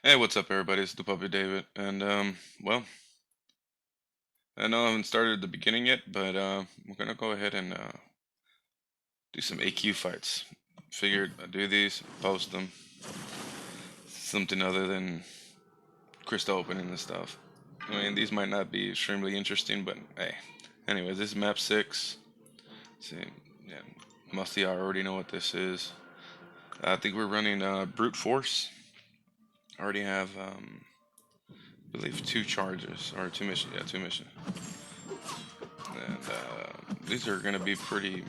Hey, what's up, everybody? It's the Puppy David, and well, I know I haven't started at the beginning yet, but we're gonna go ahead and do some AQ fights. Figured I'd do these, post them, something other than crystal opening and stuff. I mean, these might not be extremely interesting, but hey. Anyways, this is map 6. See, yeah, most of y'all already know what this is. I think we're running brute force. I already have, I believe, 2 charges or 2 missions. Yeah, 2 missions. And these are gonna be pretty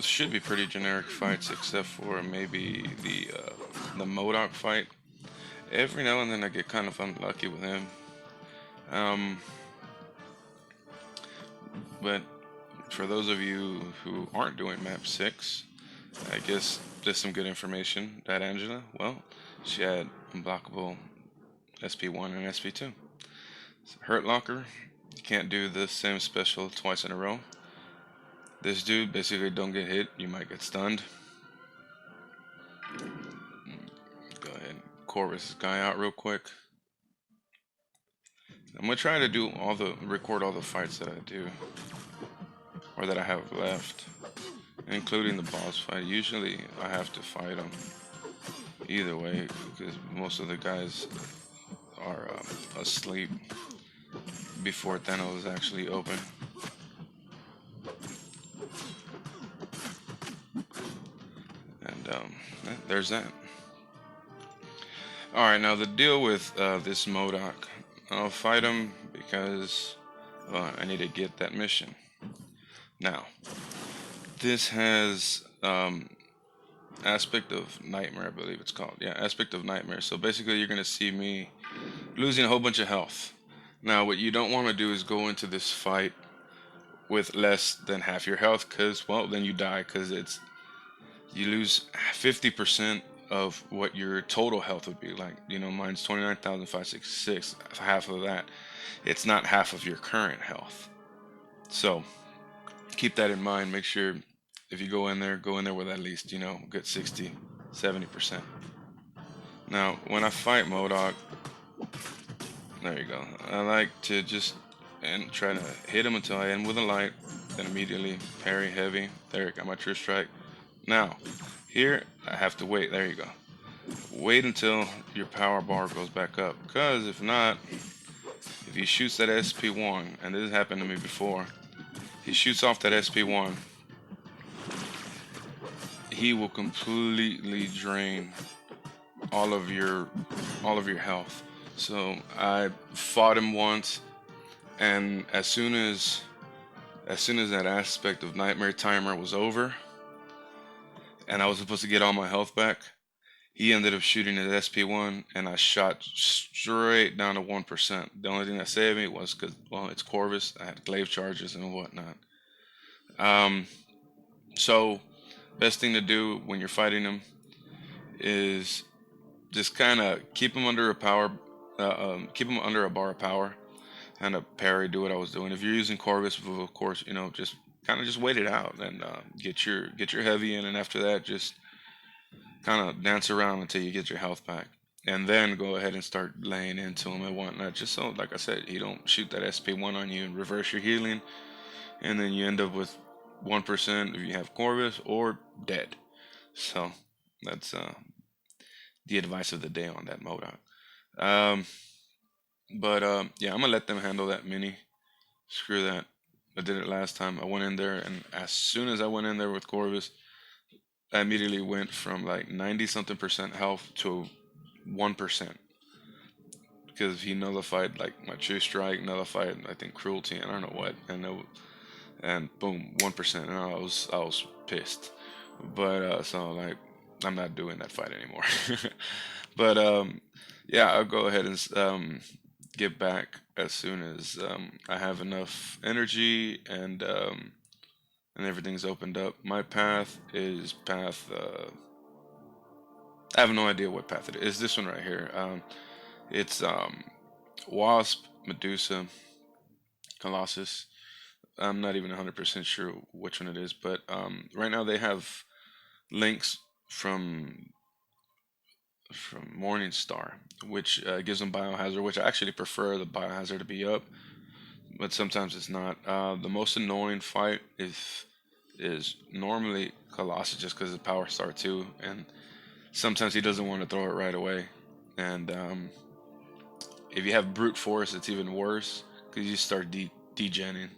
should be pretty generic fights, except for maybe the Modok fight. Every now and then I get kind of unlucky with him. Um, but for those of you who aren't doing map 6, I guess there's some good information. That Angela, well, she had unblockable SP1 and SP2. So Hurt Locker, you can't do the same special twice in a row. This dude basically don't get hit, you might get stunned. Go ahead, Corvus this guy out real quick. I'm gonna try to record all the fights that I do, or that I have left, including the boss fight. Usually I have to fight them either way, because most of the guys are asleep before Thanos is actually open. And there's that. Alright, now the deal with this Modok, I'll fight him because I need to get that mission. Now, this has aspect of nightmare, I believe it's called. Yeah, aspect of nightmare. So basically you're going to see me losing a whole bunch of health. Now, what you don't want to do is go into this fight with less than half your health, because, well, then you die, because you lose 50% of what your total health would be. Like, mine's 29,566. Half of that. It's not half of your current health. So keep that in mind. Make sure if you go in there with at least, good 60, 70%. Now, when I fight Modok, there you go. I like to just try to hit him until I end with a light, then immediately parry heavy. There, got my true strike. Now, here I have to wait. There you go. Wait until your power bar goes back up, because if not, if he shoots that SP1, and this has happened to me before, he shoots off that SP1, he will completely drain all of your health. So I fought him once, and as soon as that aspect of nightmare timer was over, and I was supposed to get all my health back, he ended up shooting at SP1, and I shot straight down to 1%. The only thing that saved me was because, well, it's Corvus. I had glaive charges and whatnot. So best thing to do when you're fighting him is just kind of keep him under a keep him under a bar of power, kind of parry, do what I was doing. If you're using Corvus, of course, just kind of just wait it out and get your heavy in, and after that, just kind of dance around until you get your health back, and then go ahead and start laying into him and whatnot. Just so, like I said, he don't shoot that SP1 on you and reverse your healing, and then you end up with 1% if you have Corvus, or dead. So that's the advice of the day on that Modok. Um, but yeah, I'm gonna let them handle that mini. Screw that. I did it last time. I went in there, and as soon as I went in there with Corvus, I immediately went from like 90 something percent health to 1%, because he nullified like my true strike, nullified I think cruelty, and I don't know what, and boom, 1%, and I was pissed. But so like I'm not doing that fight anymore. But yeah, I'll go ahead and get back as soon as I have enough energy and everything's opened up. My path is path. I have no idea what path it is. This one right here. It's Wasp, Medusa, Colossus. I'm not even 100% sure which one it is, but right now they have links from from Morningstar, which gives them biohazard, which I actually prefer the biohazard to be up, but sometimes it's not. The most annoying fight is normally Colossus, just because it's Power Star too, and sometimes he doesn't want to throw it right away. And if you have brute force, it's even worse because you start degenning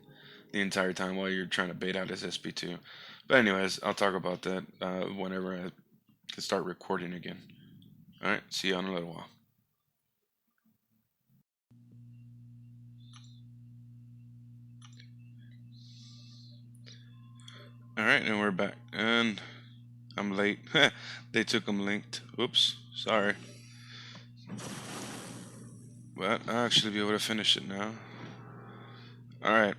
the entire time while you're trying to bait out his SP2. But anyways, I'll talk about that whenever I can start recording again. All right, see you in a little while. All right, and we're back, and I'm late. They took them linked. Oops, sorry. But I'll actually be able to finish it now. All right,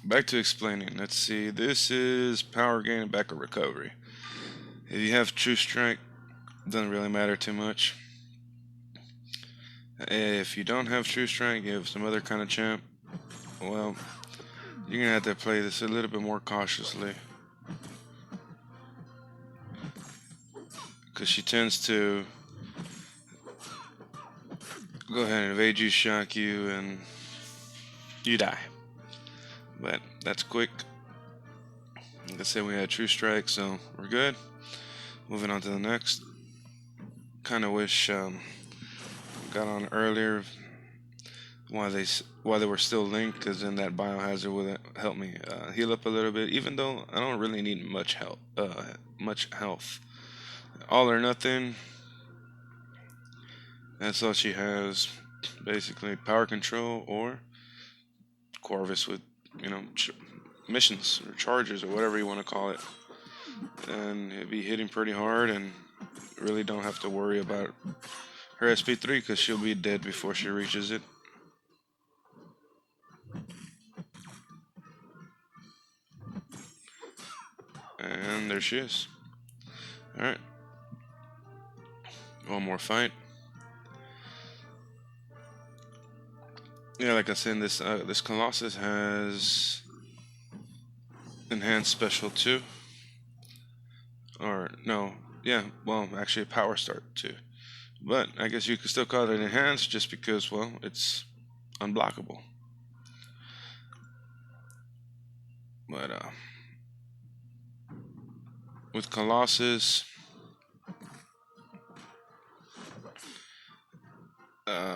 back to explaining. Let's see. This is power gain and backup recovery. If you have true strike, doesn't really matter too much. If you don't have true strike, you have some other kind of champ. Well, you're gonna have to play this a little bit more cautiously, because she tends to go ahead and evade you, shock you, and you die. But that's quick. Like I said, we had true strike, so we're good. Moving on to the next. Kind of wish got on earlier while they were still linked, because then that biohazard would help me heal up a little bit. Even though I don't really need much help, much health. All or nothing. That's all she has. Basically, power control or Corvus with, missions or charges or whatever you want to call it. And it'd be hitting pretty hard, and really don't have to worry about her SP3 because she'll be dead before she reaches it. And there she is. Alright. One more fight. Yeah, like I said, this Colossus has enhanced special 2. Or, no, yeah, well, actually, power start 2. But I guess you could still call it enhanced just because, well, it's unblockable. But with Colossus,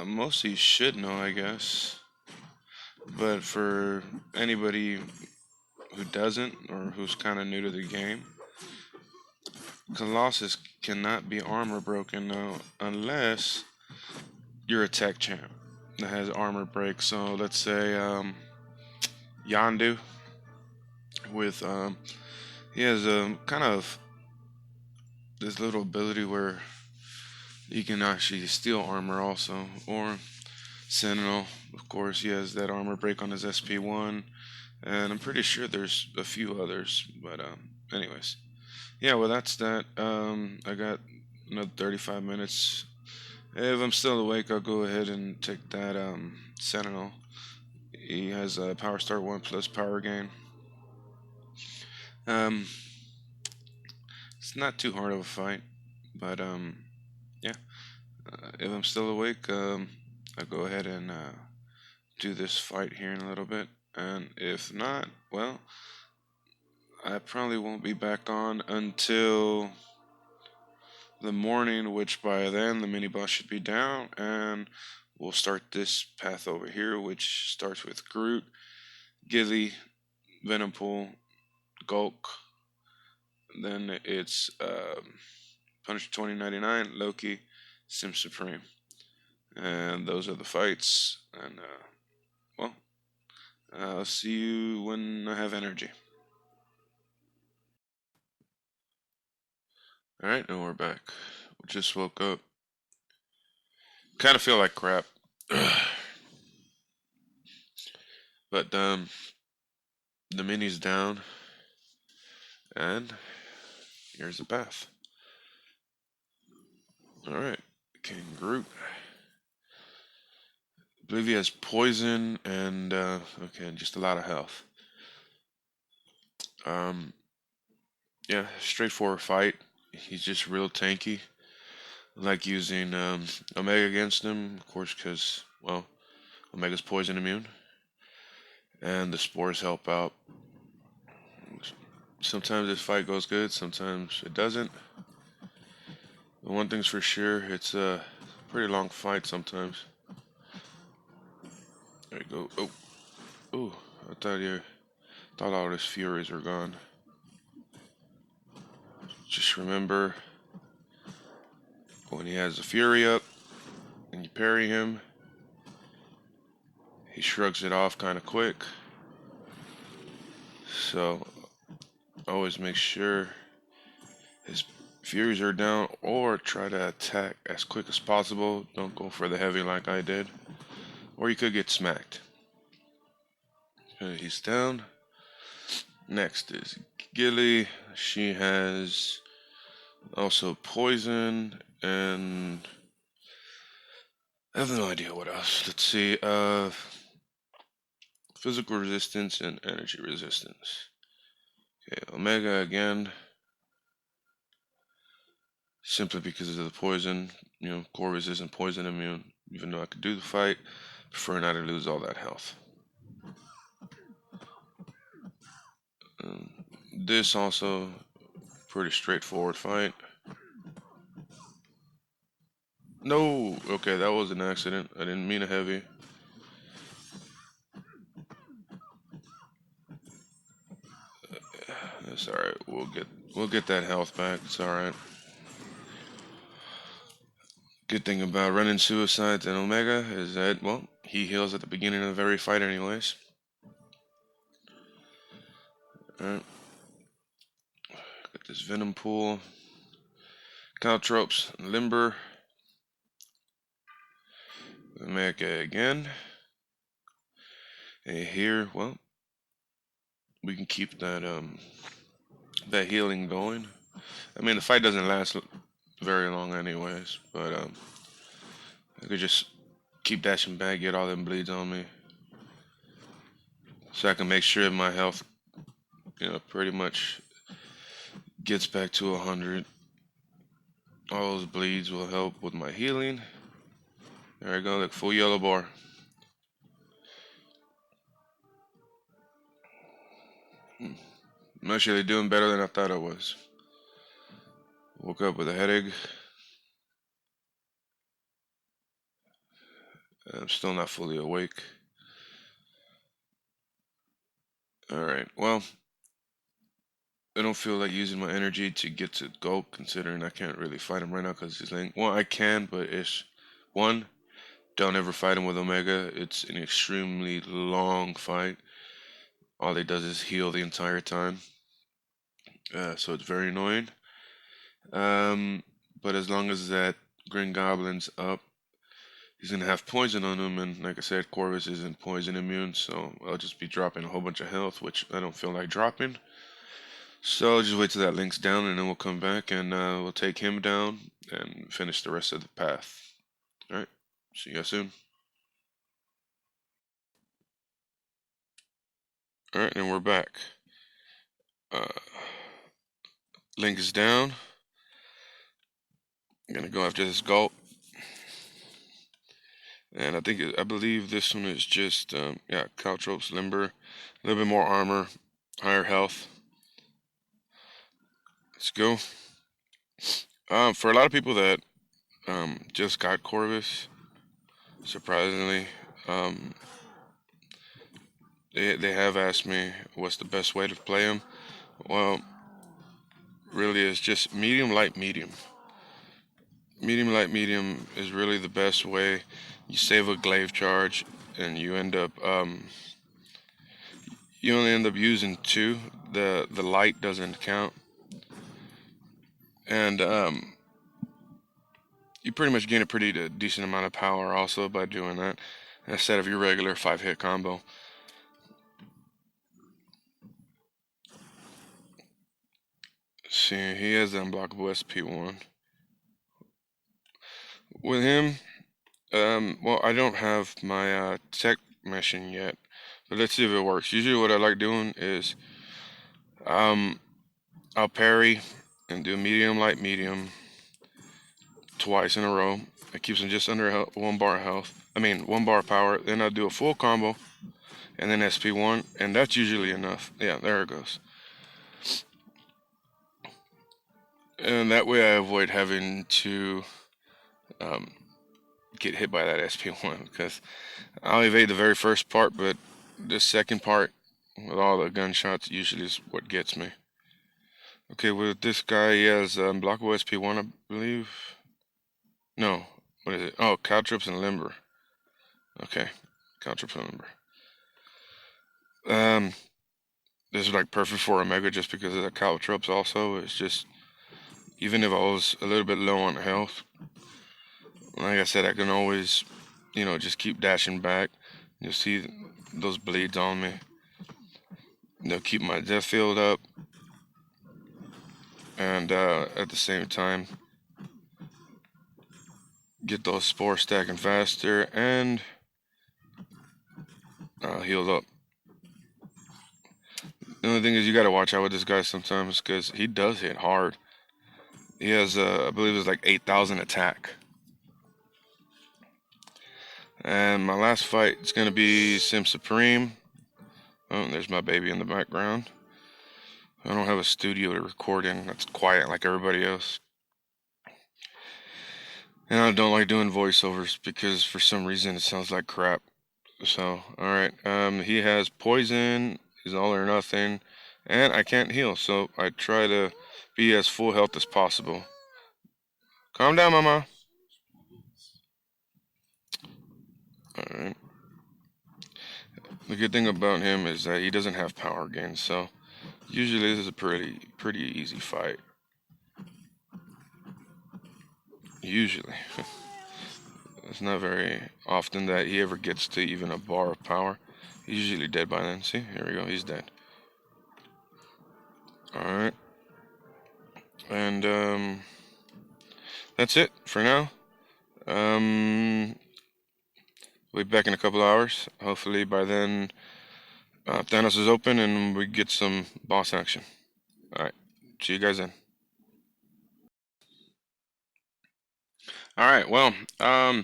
most of you should know, I guess. But for anybody who doesn't, or who's kind of new to the game, Colossus cannot be armor broken now unless you're a tech champ that has armor break. So let's say Yandu with he has a kind of this little ability where he can actually steal armor also, or Sentinel, of course, he has that armor break on his SP1, and I'm pretty sure there's a few others, but anyways, yeah, well, that's that. I got another 35 minutes. If I'm still awake, I'll go ahead and take that Sentinel. He has a Power Star 1 plus power gain. It's not too hard of a fight, but yeah. If I'm still awake, I'll go ahead and do this fight here in a little bit. And if not, well, I probably won't be back on until the morning, which by then the mini boss should be down, and we'll start this path over here, which starts with Groot, Gilly, Venompool, Gulk. Then it's Punisher 2099, Loki, Sim Supreme. And those are the fights. And, well, I'll see you when I have energy. Alright, and we're back. We just woke up. Kind of feel like crap. But, the mini's down. And here's the path. Alright, King Groot. I believe he has poison and, okay, just a lot of health. Yeah, straightforward fight. He's just real tanky. I like using Omega against him, of course, because, well, Omega's poison immune, and the spores help out. Sometimes this fight goes good, sometimes it doesn't. But one thing's for sure, it's a pretty long fight sometimes. There you go. Oh, I thought all his furies were gone. Just remember, when he has the fury up and you parry him, he shrugs it off kind of quick. So always make sure his furies are down, or try to attack as quick as possible. Don't go for the heavy like I did, or you could get smacked. Okay, he's down. Next is Gilly. She has also poison, and I have no idea what else. Let's see. Physical resistance and energy resistance. Okay, Omega again. Simply because of the poison. You know, Corvus isn't poison immune. Even though I could do the fight, prefer not to lose all that health. This also pretty straightforward fight. No, okay, that was an accident. I didn't mean a heavy. That's all right. We'll get that health back. It's all right. Good thing about running suicides and Omega is that, well, he heals at the beginning of every fight anyways. Alright. Got this Venom Pool. Caltrops, Limber. Omega again. And here, well, we can keep that healing going. I mean, the fight doesn't last very long anyways, but I could just keep dashing back, get all them bleeds on me, so I can make sure my health, pretty much gets back to 100. All those bleeds will help with my healing. There we go, like full yellow bar. I'm actually doing better than I thought I was. Woke up with a headache. I'm still not fully awake. Alright, well, I don't feel like using my energy to get to Gulp, considering I can't really fight him right now because he's like, well, I can, but it's one, don't ever fight him with Omega. It's an extremely long fight. All he does is heal the entire time. So it's very annoying. But as long as that Green Goblin's up, he's gonna have poison on him, and like I said, Corvus isn't poison immune, so I'll just be dropping a whole bunch of health, which I don't feel like dropping. So I'll just wait till that link's down, and then we'll come back and we'll take him down and finish the rest of the path. Alright, see you guys soon. Alright, and we're back. Link is down. I'm gonna go after this Gulp. And I believe this one is just, Caltrops, Limber, a little bit more armor, higher health. Let's go. For a lot of people that just got Corvus, surprisingly, they have asked me what's the best way to play him. Well, really, it's just medium, light, medium. Medium, light, medium is really the best way. You save a glaive charge, and you end up you only end up using 2. The light doesn't count, and you pretty much gain a pretty decent amount of power also by doing that, instead of your regular 5-hit combo. See, he has the unblockable SP1. With him, well, I don't have my tech mission yet, but let's see if it works. Usually what I like doing is I'll parry and do medium, light, medium, twice in a row. It keeps him just under 1 bar of health. I mean, 1 bar of power. Then I'll do a full combo, and then SP1, and that's usually enough. Yeah, there it goes. And that way I avoid having to get hit by that SP1, because I'll evade the very first part, but the second part with all the gunshots usually is what gets me. Okay, with this guy, he has blockable SP1, I believe. No, what is it? Oh, caltrops and limber. Okay, caltrops and limber. This is like perfect for Omega just because of the caltrops. Also, it's just, even if I was a little bit low on health, like I said, I can always, just keep dashing back. You'll see those bleeds on me. They'll keep my death field up, and at the same time, get those spores stacking faster and healed up. The only thing is, you gotta watch out with this guy sometimes, because he does hit hard. He has, I believe it's like 8,000 attack. And my last fight is gonna be Sim Supreme. Oh, there's my baby in the background. I don't have a studio to record in that's quiet like everybody else. And I don't like doing voiceovers because for some reason it sounds like crap. So, alright. He has poison, he's all or nothing, and I can't heal, so I try to be as full health as possible. Calm down, mama. Alright. The good thing about him is that he doesn't have power gain, so usually this is a pretty easy fight. Usually. It's not very often that he ever gets to even a bar of power. He's usually dead by then. See, here we go, he's dead. Alright. And that's it for now. We'll be back in a couple hours. Hopefully by then Thanos is open and we get some boss action. Alright, see you guys then. Alright, well, I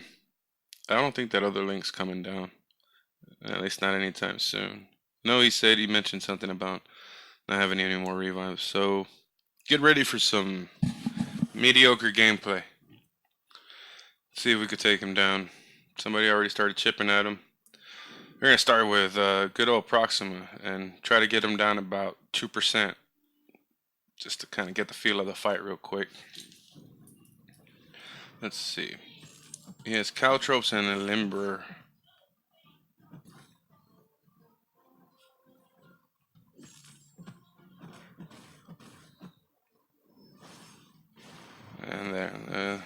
don't think that other link's coming down. At least not anytime soon. No, he mentioned something about not having any more revives, so get ready for some mediocre gameplay. See if we could take him down. Somebody already started chipping at him. We're going to start with good old Proxima and try to get him down about 2%. Just to kind of get the feel of the fight real quick. Let's see. He has caltrops and a limber. And there.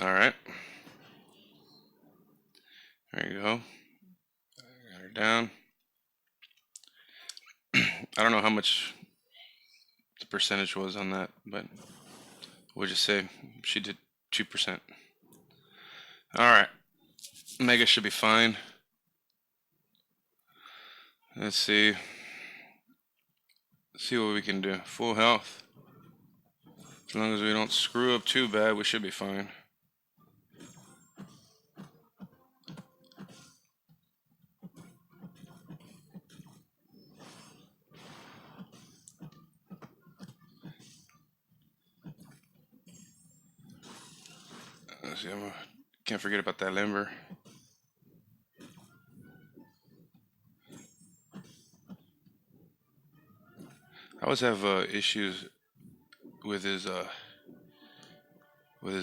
Alright. There you go. Got her down. I don't know how much the percentage was on that, but we'll just say she did 2%. Alright. Mega should be fine. Let's see. See what we can do. Full health. As long as we don't screw up too bad, we should be fine. Let's see, can't forget about that limber. I always have issues with his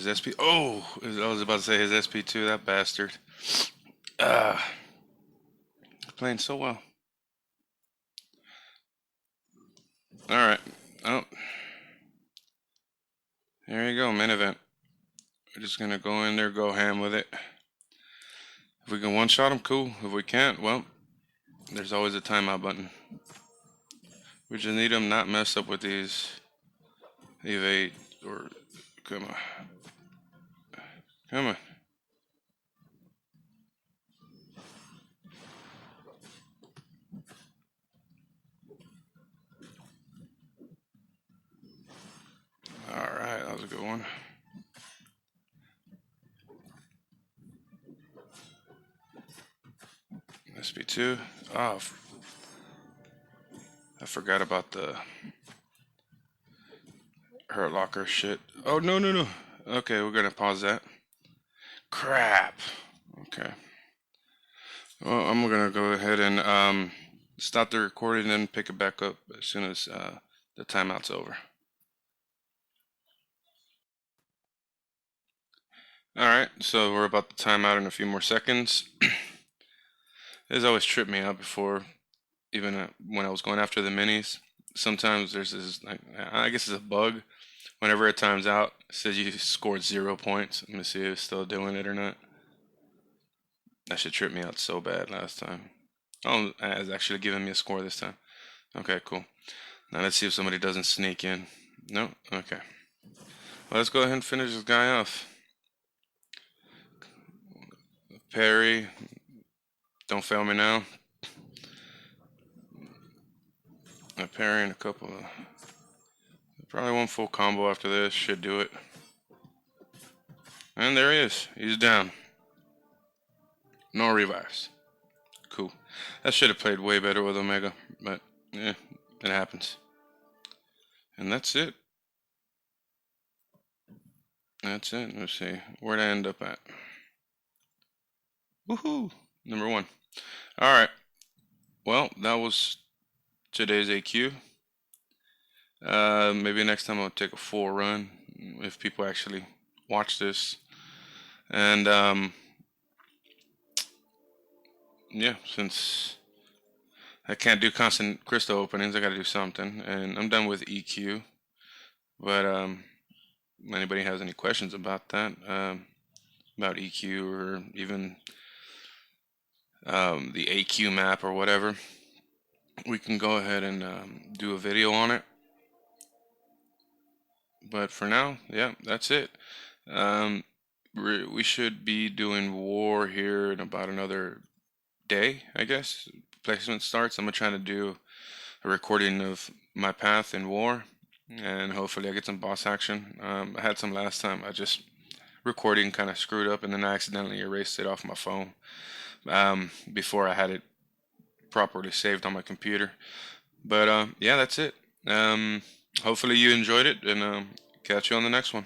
SP. Oh, I was about to say his SP2. That bastard. Playing so well. All right. Oh, there you go. Main event. We're just gonna go in there, go ham with it. If we can one-shot him, cool. If we can't, well, there's always a timeout button. We just need him not mess up with these evade or come on. Come on. Alright, that was a good one. XP2. Oh, I forgot about the hurt locker shit. Oh, no, no, no. Okay, we're gonna pause that. Crap. Okay. Well, I'm gonna go ahead and stop the recording and pick it back up as soon as the timeout's over. Alright, so we're about to time out in a few more seconds. It's always tripped me out before, even when I was going after the minis. Sometimes there's this, like, I guess it's a bug. Whenever it times out, it says you scored 0 points. I'm gonna see if it's still doing it or not. That should trip me out so bad last time. Oh, it's actually giving me a score this time. Okay, cool. Now let's see if somebody doesn't sneak in. No? Okay. Well, let's go ahead and finish this guy off. Parry. Don't fail me now. A parry and a couple of... Probably one full combo after this. Should do it. And there he is. He's down. No revives. Cool. That should have played way better with Omega. But, yeah, it happens. And that's it. That's it. Let's see. Where'd I end up at? Woohoo! Number 1. Alright. Well, that was today's AQ. Maybe next time I'll take a full run if people actually watch this. And yeah, since I can't do constant crystal openings, I gotta do something. And I'm done with EQ. But anybody has any questions about that, about EQ or even the AQ map or whatever, we can go ahead and do a video on it. But for now, yeah, that's it. We should be doing war here in about another day, I guess. Placement starts. I'm gonna try to do a recording of my path in war, and hopefully I get some boss action. I had some last time. I just recording kind of screwed up, and then I accidentally erased it off my phone before I had it properly saved on my computer. But yeah, that's it. Hopefully you enjoyed it, and catch you on the next one.